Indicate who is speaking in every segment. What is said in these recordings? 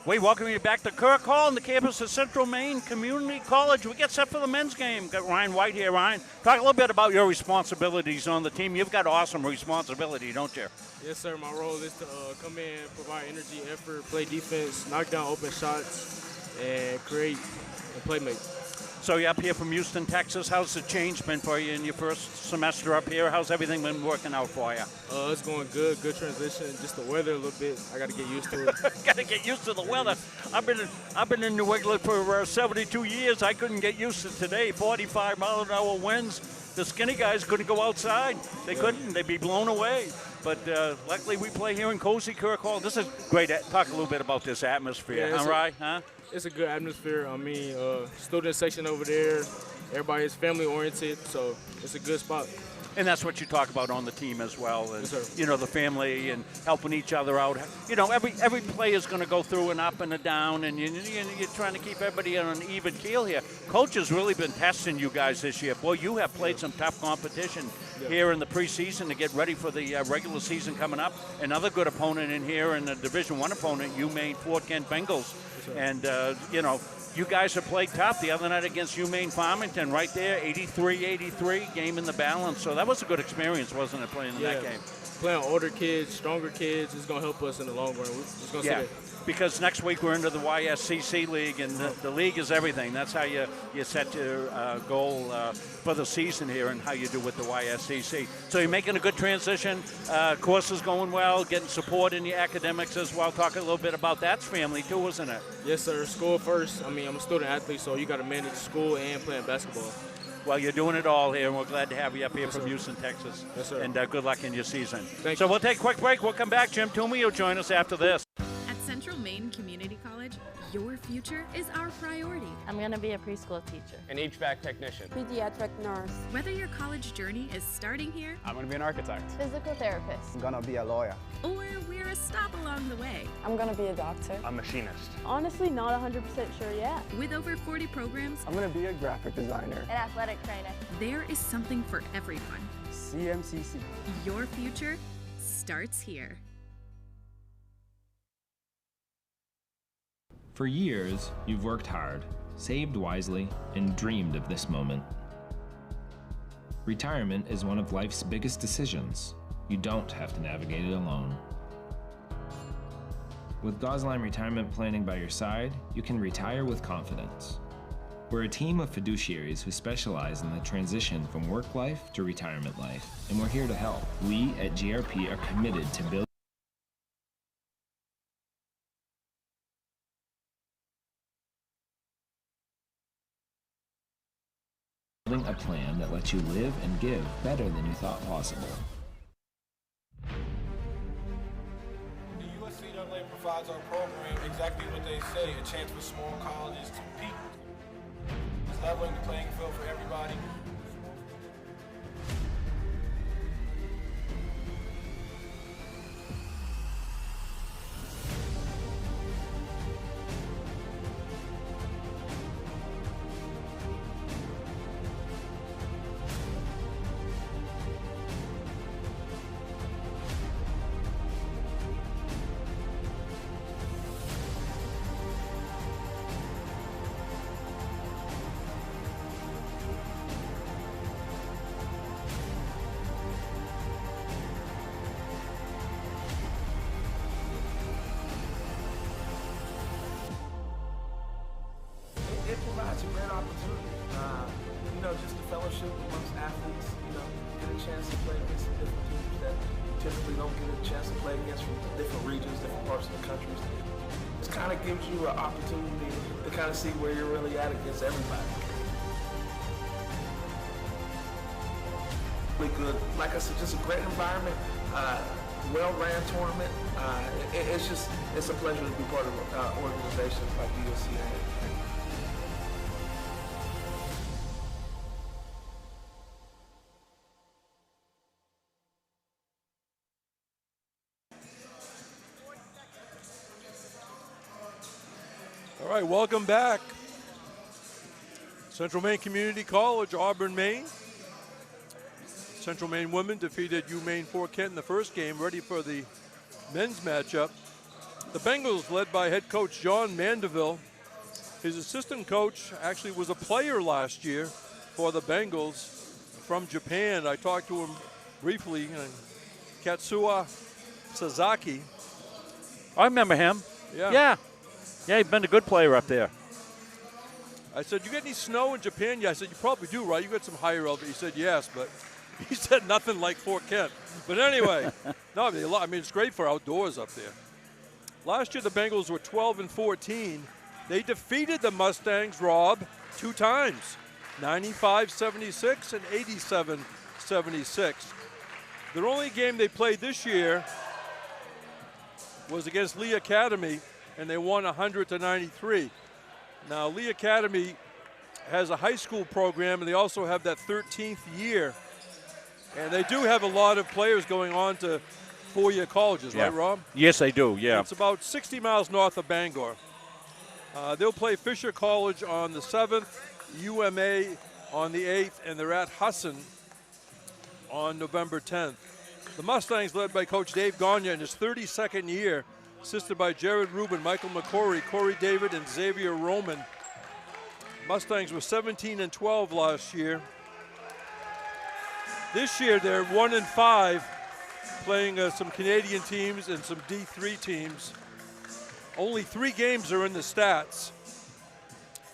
Speaker 1: We welcome you back to Kirk Hall on the campus of Central Maine Community College. We get set for the men's game. Got Ryan White here. Ryan, talk a little bit about your responsibilities on the team. You've got awesome responsibility, don't you?
Speaker 2: Yes, sir. My role is to come in, provide energy, effort, play defense, knock down open shots, and create and play make.
Speaker 1: So you're up here from Houston, Texas. How's the change been for you in your first semester up here? How's everything been working out for you?
Speaker 2: It's going good. Good transition. Just the weather a little bit. I got to get used to it.
Speaker 1: Got to get used to the weather. I've been in New England for 72 years. I couldn't get used to today. 45-mile-an-hour winds. The skinny guys couldn't go outside. They couldn't. They'd be blown away. But luckily we play here in cozy Kirk Hall. This is great. Talk a little bit about this atmosphere.
Speaker 2: Yeah,
Speaker 1: right? Huh?
Speaker 2: It's a good atmosphere. I mean, student section over there. Everybody is family oriented, so it's a good spot.
Speaker 1: And that's what you talk about on the team as well. And,
Speaker 2: yes,
Speaker 1: you know, the family and helping each other out. You know, every play is going to go through an up and a down, and you're trying to keep everybody on an even keel here. Coach has really been testing you guys this year. Boy, you have played some tough competition here in the preseason to get ready for the regular season coming up. Another good opponent in here, and a Division I opponent, UMaine Fort Kent Bengals. And, you know, you guys have played tough the other night against UMaine Farmington right there, 83-83, game in the balance. So that was a good experience, wasn't it, playing in that game?
Speaker 2: Playing older kids, stronger kids is going to help us in the long run. We're just going to see that.
Speaker 1: Because next week we're into the YSCC League, and the league is everything. That's how you set your goal for the season here and how you do with the YSCC. So you're making a good transition. Course is going well, getting support in your academics as well. Talk a little bit about that's family too, isn't it?
Speaker 2: Yes, sir. School first. I mean, I'm a student athlete, so you got to manage school and playing basketball.
Speaker 1: Well, you're doing it all here, and we're glad to have you up here from Houston, Texas.
Speaker 2: Yes, sir.
Speaker 1: And good luck in your season.
Speaker 2: Thank you.
Speaker 1: We'll take a quick break. We'll come back. Jim Toomey will join us after this.
Speaker 3: At Central Maine Community College, your future is our priority.
Speaker 4: I'm going to be a preschool teacher.
Speaker 5: An HVAC technician.
Speaker 6: Pediatric nurse.
Speaker 3: Whether your college journey is starting here,
Speaker 5: I'm going to be an architect.
Speaker 4: Physical therapist.
Speaker 7: I'm going to be a lawyer.
Speaker 3: or we're a stop along the way.
Speaker 6: I'm going to be a doctor.
Speaker 5: A machinist.
Speaker 6: Honestly, not 100% sure yet.
Speaker 3: With over 40 programs,
Speaker 7: I'm going to be a graphic designer.
Speaker 4: An athletic trainer.
Speaker 3: there is something for everyone.
Speaker 7: CMCC.
Speaker 3: Your future starts here.
Speaker 8: For years, you've worked hard, saved wisely, and dreamed of this moment. Retirement is one of life's biggest decisions. You don't have to navigate it alone. With Gosline Retirement Planning by your side, you can retire with confidence. We're a team of fiduciaries who specialize in the transition from work life to retirement life, and we're here to help. We at GRP are committed to building a plan that lets you live and give better than you thought possible.
Speaker 9: The USCAA provides our program exactly what they say, a chance for small colleges to compete. It's leveling the playing field for everybody. It provides a great opportunity, just the fellowship amongst athletes, get a chance to play against some different teams that you typically don't get a chance to play against from different regions, different parts of the country. It kind of gives you an opportunity to kind of see where you're really at against everybody. Really good, like I said, just a great environment, well-ran tournament. It's a pleasure to be part of organizations like USCA.
Speaker 10: All right, welcome back. Central Maine Community College, Auburn, Maine. Central Maine women defeated UMaine Fort Kent in the first game, ready for the men's matchup. The Bengals, led by head coach John Mandeville. His assistant coach actually was a player last year for the Bengals from Japan. I talked to him briefly, Katsuya Sasaki.
Speaker 1: I remember him.
Speaker 10: Yeah.
Speaker 1: Yeah, he's been a good player up there.
Speaker 10: I said, you get any snow in Japan? Yeah, I said, you probably do, right? You got some higher elevation. He said, yes, but he said nothing like Fort Kent. But anyway, no, I mean, it's great for outdoors up there. Last year, the Bengals were 12-14. They defeated the Mustangs, Rob, 2 times, 95-76 and 87-76. Their only game they played this year was against Lee Academy, and they won 100-93. Now, Lee Academy has a high school program, and they also have that 13th year. And they do have a lot of players going on to 4-year colleges, right, Rob?
Speaker 1: Yes, they do, yeah.
Speaker 10: It's about 60 miles north of Bangor. They'll play Fisher College on the 7th, UMA on the 8th, and they're at Husson on November 10th. The Mustangs, led by Coach Dave Gagne in his 32nd year, assisted by Jared Rubin, Michael McCory, Corey David, and Xavier Roman. Mustangs were 17-12 last year. This year they're 1-5, playing some Canadian teams and some D3 teams. Only 3 games are in the stats.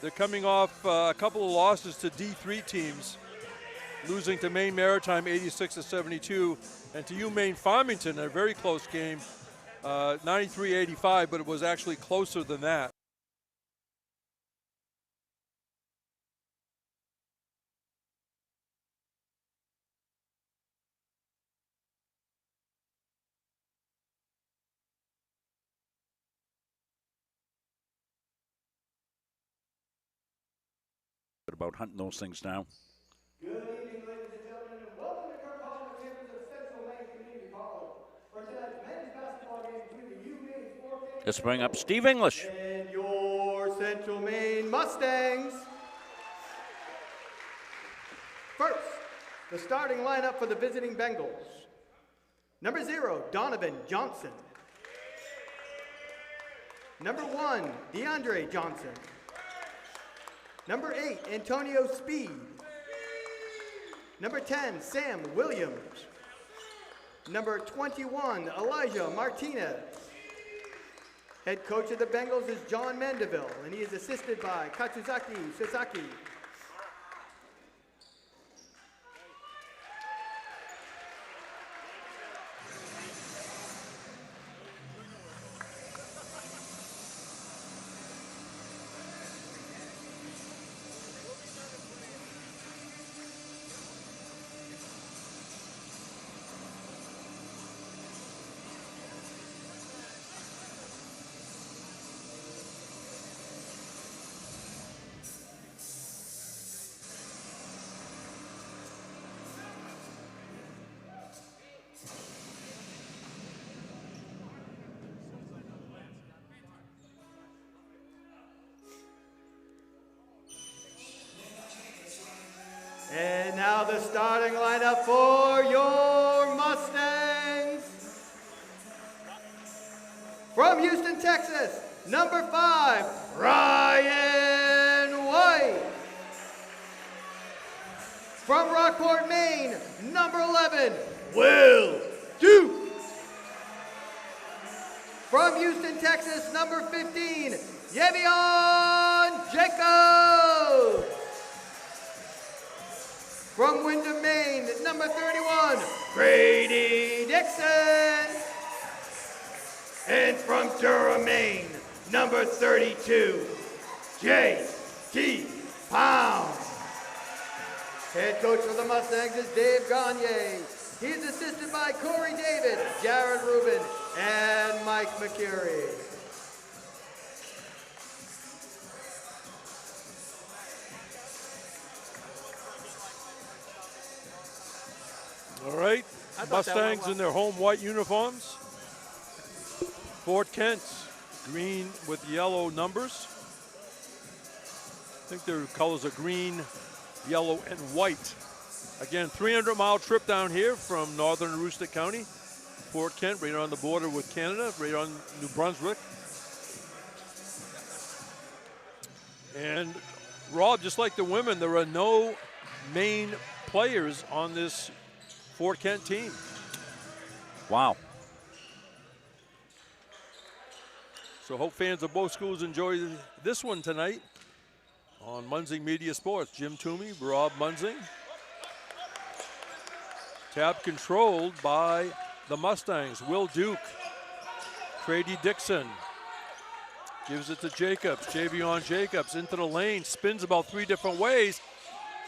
Speaker 10: They're coming off a couple of losses to D3 teams, losing to Maine Maritime 86-72, and to UMaine Farmington, a very close game, 93-85, but it was actually closer than that.
Speaker 1: About hunting those things down.
Speaker 11: Good evening, ladies and gentlemen, and welcome to Kirk Hall, the campus of Central Maine Community College. For tonight's men's basketball game between the UMaine 4K.
Speaker 1: Let's bring up Steve English.
Speaker 11: And your Central Maine Mustangs. First, the starting lineup for the visiting Bengals. Number 0, Donovan Johnson. Number 1, DeAndre Johnson. Number 8, Antonio Speed. Number 10, Sam Williams. Number 21, Elijah Martinez. Head coach of the Bengals is John Mandeville, and he is assisted by Katsuzaki Sasaki. And now the starting lineup for your Mustangs. From Houston, Texas, number 5, Ryan White. From Rockport, Maine, number 11, Will Duke. From Houston, Texas, number 15, Yevion Jacobs. From Windham, Maine, number 31, Grady Dixon. And from Durham, Maine, number 32, J.T. Pound. Head coach for the Mustangs is Dave Gagne. He's assisted by Corey David, Jared Rubin, and Mike McCurry.
Speaker 10: All right, Mustangs in their home white uniforms. Fort Kent's green with yellow numbers. I think their colors are green, yellow, and white. Again, 300-mile trip down here from northern Aroostook County. Fort Kent, right on the border with Canada, right on New Brunswick. And Rob, just like the women, there are no main players on this Fort Kent team.
Speaker 1: Wow.
Speaker 10: So hope fans of both schools enjoy this one tonight on Munzing Media Sports. Jim Toomey, Rob Munzing. Tap controlled by the Mustangs. Will Duke, Grady Dixon. Gives it to Jacobs, Javion Jacobs into the lane, spins about 3 different ways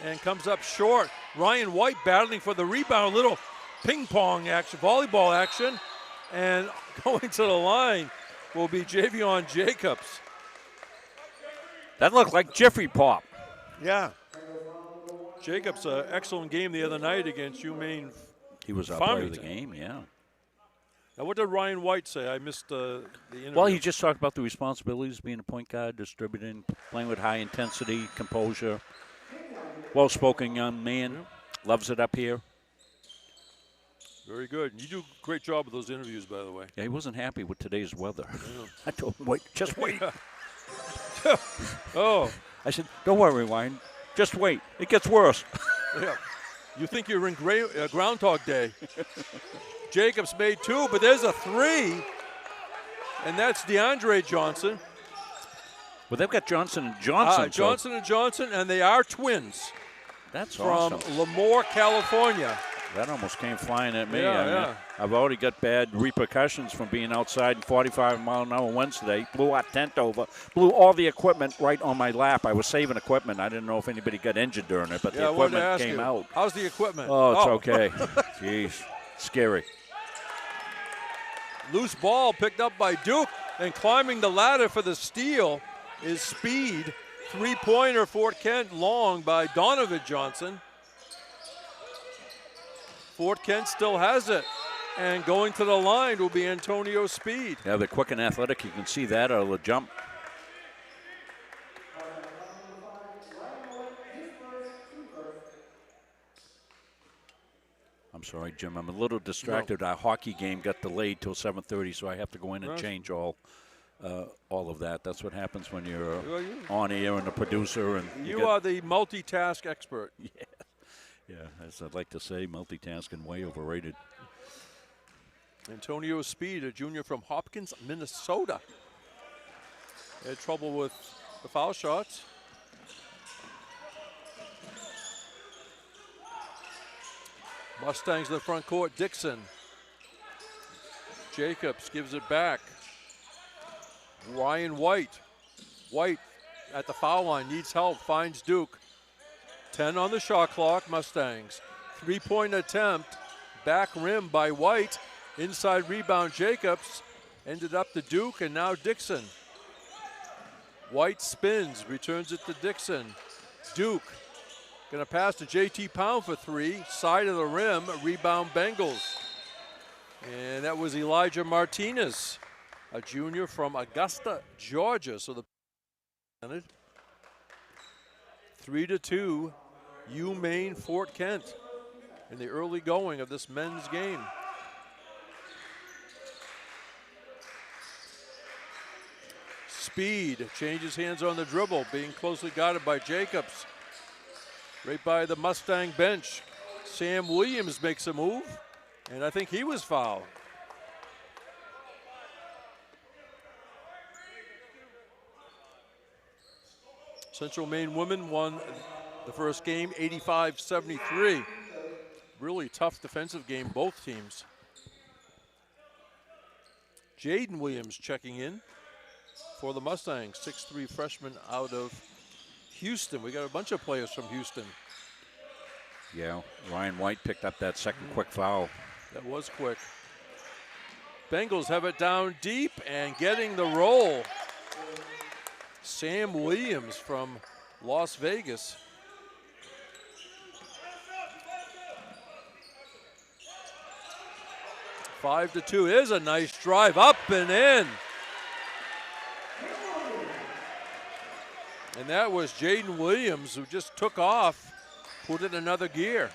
Speaker 10: and comes up short. Ryan White battling for the rebound, little ping pong action, volleyball action, and going to the line will be Javion Jacobs.
Speaker 1: That looked like Jiffy Pop.
Speaker 10: Yeah. Jacobs, an excellent game the other night against UMaine.
Speaker 1: He was our player of the game, yeah.
Speaker 10: Now, what did Ryan White say? I missed the interview.
Speaker 1: Well, he just talked about the responsibilities of being a point guard, distributing, playing with high intensity, composure. Well-spoken young man. Loves it up here.
Speaker 10: Very good. You do a great job with those interviews, by the way.
Speaker 1: Yeah, he wasn't happy with today's weather. I told him, wait, just wait.
Speaker 10: Oh.
Speaker 1: I said, don't worry, Ryan. Just wait. It gets worse.
Speaker 10: Yeah. You think you're in Groundhog Day. Jacobs made 2, but there's a 3. And that's DeAndre Johnson.
Speaker 1: Well, they've got Johnson and Johnson.
Speaker 10: Johnson and Johnson, and they are twins.
Speaker 1: That's
Speaker 10: from
Speaker 1: awesome.
Speaker 10: Lemoore, California.
Speaker 1: That almost came flying at me.
Speaker 10: Yeah,
Speaker 1: I mean,
Speaker 10: yeah.
Speaker 1: I've already got bad repercussions from being outside in 45-mile-an-hour winds today. Blew our tent over. Blew all the equipment right on my lap. I was saving equipment. I didn't know if anybody got injured during it, but the equipment came out.
Speaker 10: How's the equipment?
Speaker 1: Oh, it's okay. Jeez. Scary.
Speaker 10: Loose ball picked up by Duke, and climbing the ladder for the steal is speed. 3-pointer Fort Kent long by Donovan Johnson. Fort Kent still has it. And going to the line will be Antonio Speed.
Speaker 1: Yeah, they're quick and athletic. You can see that out of the jump. I'm sorry, Jim. I'm a little distracted.
Speaker 10: No.
Speaker 1: Our hockey game got delayed till 7:30, so I have to go in and change all of that. That's what happens when you're on air and a producer. And
Speaker 10: you are the multitask expert.
Speaker 1: Yeah. Yeah, as I'd like to say, multitasking way overrated.
Speaker 10: Antonio Speed, a junior from Hopkins, Minnesota. Had trouble with the foul shots. Mustangs in the front court, Dixon. Jacobs gives it back. Ryan White. White at the foul line, needs help, finds Duke. 10 on the shot clock, Mustangs. 3-point attempt, back rim by White. Inside rebound, Jacobs. Ended up to Duke, and now Dixon. White spins, returns it to Dixon. Duke gonna pass to JT Pound for 3. Side of the rim, rebound Bengals. And that was Elijah Martinez, a junior from Augusta, Georgia. So the 3-2, UMaine Fort Kent in the early going of this men's game. Speed changes hands on the dribble, being closely guarded by Jacobs. Right by the Mustang bench. Sam Williams makes a move, and I think he was fouled. Central Maine women won the first game 85-73. Really tough defensive game, both teams. Jaden Williams checking in for the Mustangs, 6'3" freshman out of Houston. We got a bunch of players from Houston.
Speaker 1: Yeah, Ryan White picked up that second quick foul.
Speaker 10: That was quick. Bengals have it down deep and getting the roll. Sam Williams from Las Vegas. Five to 2 is a nice drive up and in. And that was Jaden Williams, who just took off, put it in another gear.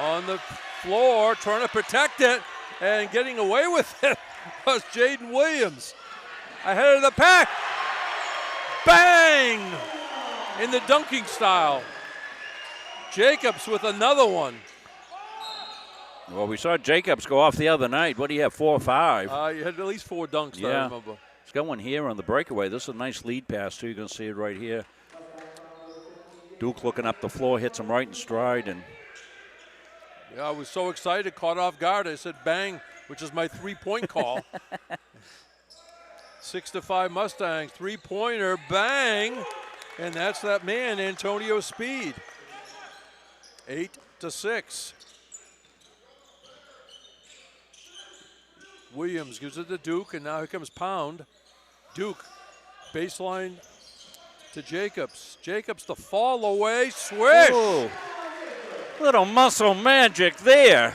Speaker 10: On the floor, trying to protect it, and getting away with it was Jaden Williams. Ahead of the pack. Bang! In the dunking style. Jacobs with another one.
Speaker 1: Well, we saw Jacobs go off the other night. What do you have, 4 or 5?
Speaker 10: You had at least 4 dunks,
Speaker 1: Yeah.
Speaker 10: I remember.
Speaker 1: He's got one here on the breakaway. This is a nice lead pass, too. You can see it right here. Duke looking up the floor, hits him right in stride. And
Speaker 10: Yeah, I was so excited, caught off guard. I said bang, which is my 3-point call. 6-5 Mustangs, 3-pointer, bang. And that's that man, Antonio Speed. 8-6. Williams gives it to Duke, and now here comes Pound. Duke, baseline to Jacobs. Jacobs, the fall away, swish.
Speaker 1: Ooh. Little muscle magic there.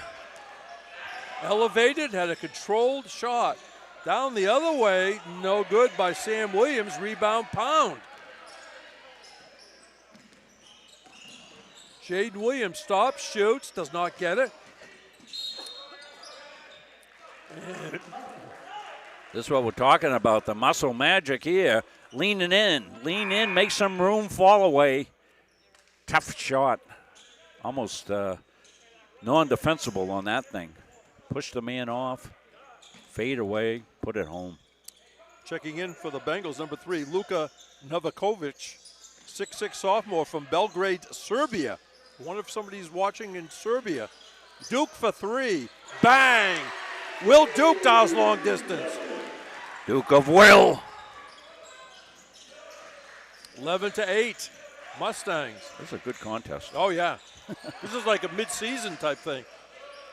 Speaker 10: Elevated, had a controlled shot. Down the other way, no good by Sam Williams. Rebound, Pound. Jaden Williams stops, shoots, does not get it.
Speaker 1: This is what we're talking about, the muscle magic here. Lean in, make some room, fall away. Tough shot. Almost non-defensible on that thing. Push the man off, fade away, put it home.
Speaker 10: Checking in for the Bengals, number 3, Luka Novakovic, 6'6" sophomore from Belgrade, Serbia. I wonder if somebody's watching in Serbia. Duke for 3, bang! Will Duke dials long distance.
Speaker 1: Duke of Will.
Speaker 10: 11-8, Mustangs.
Speaker 1: This is a good contest.
Speaker 10: Oh, yeah. This is like a mid-season type thing.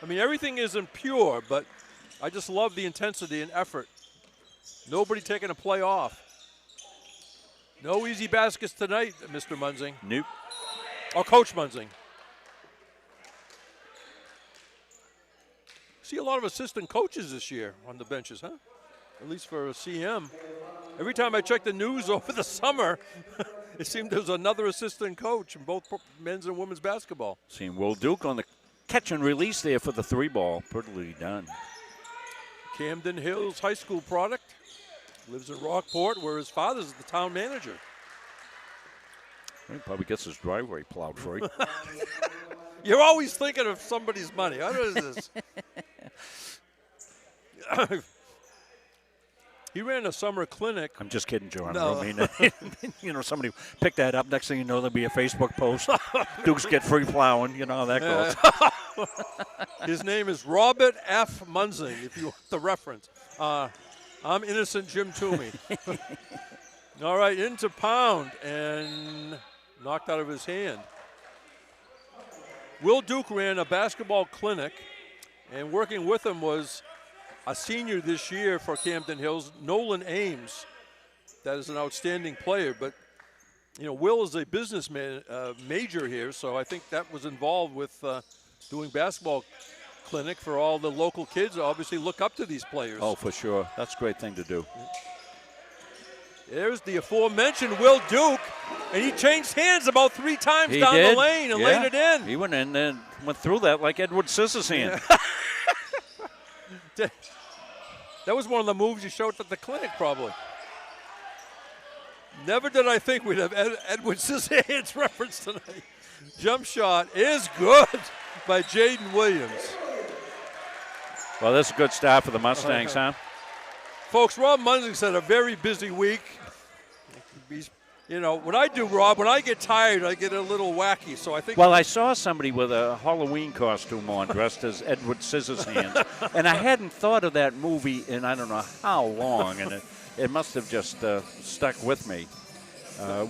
Speaker 10: I mean, everything isn't pure, but I just love the intensity and effort. Nobody taking a play off. No easy baskets tonight, Mr. Munzing.
Speaker 1: Nope.
Speaker 10: Oh, Coach Munzing. See a lot of assistant coaches this year on the benches, huh? At least for a CM. Every time I check the news over the summer, it seemed there was another assistant coach in both men's and women's basketball.
Speaker 1: Seeing Will Duke on the catch and release there for the 3-ball. Prettily done.
Speaker 10: Camden Hills High School product. Lives in Rockport, where his father's the town manager.
Speaker 1: He probably gets his driveway plowed free.
Speaker 10: You're always thinking of somebody's money. What is this? He ran a summer clinic.
Speaker 1: I'm just kidding, Joe.
Speaker 10: No.
Speaker 1: I don't mean, somebody picked that up. Next thing you know, there'll be a Facebook post. Dukes get free plowing. You know how that goes.
Speaker 10: His name is Robert F. Munzing, if you want the reference. I'm innocent Jim Toomey. All right, into Pound, and knocked out of his hand. Will Duke ran a basketball clinic, and working with him was a senior this year for Camden Hills, Nolan Ames. That is an outstanding player, but you know, Will is a businessman major here, so I think that was involved with doing basketball clinic for all the local kids. Obviously look up to these players.
Speaker 1: Oh, for sure. That's a great thing to do.
Speaker 10: There's the aforementioned Will Duke, and he changed hands about 3 times
Speaker 1: He
Speaker 10: down
Speaker 1: did.
Speaker 10: the lane and
Speaker 1: Yeah.
Speaker 10: laid it in.
Speaker 1: He went in and went through that like Edward Scissorhands.
Speaker 10: Yeah. That was one of the moves you showed at the clinic, probably. Never did I think we'd have Edward Scissorhands reference tonight. Jump shot is good by Jaden Williams.
Speaker 1: Well, this is a good start for the Mustangs, huh?
Speaker 10: Folks, Rob Munzing's had a very busy week. He's, you know, what I do, Rob, when I get tired, I get a little wacky. So I think.
Speaker 1: Well, I saw somebody with a Halloween costume on, dressed as Edward Scissorhands, and I hadn't thought of that movie in I don't know how long, and it must have just stuck with me.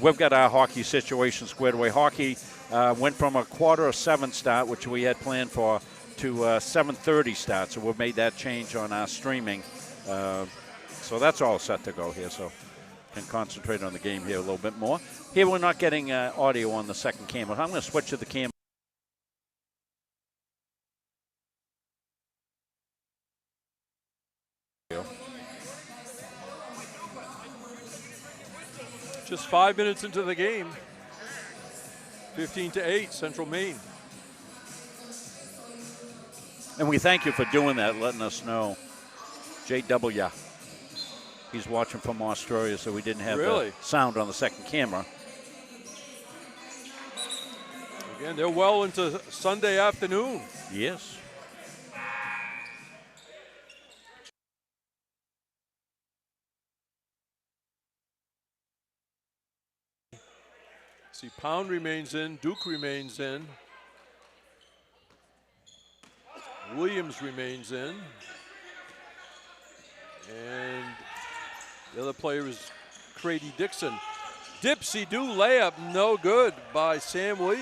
Speaker 1: We've got our hockey situation squared away. Hockey went from a 7:15 start, which we had planned for, to 7:30 start. So we've made that change on our streaming. So that's all set to go here. So can concentrate on the game here a little bit more. Here we're not getting audio on the second camera. I'm going to switch to the camera.
Speaker 10: Just 5 minutes into the game. 15-8, Central Maine.
Speaker 1: And we thank you for doing that, letting us know. JW. He's watching from Australia, so we didn't have
Speaker 10: Really?
Speaker 1: the sound on the second camera.
Speaker 10: Again, they're well into Sunday afternoon.
Speaker 1: Yes.
Speaker 10: See, Pound remains in, Duke remains in, Williams remains in, and the other player is Crady Dixon. Dipsy-do layup, no good by Sam Williams.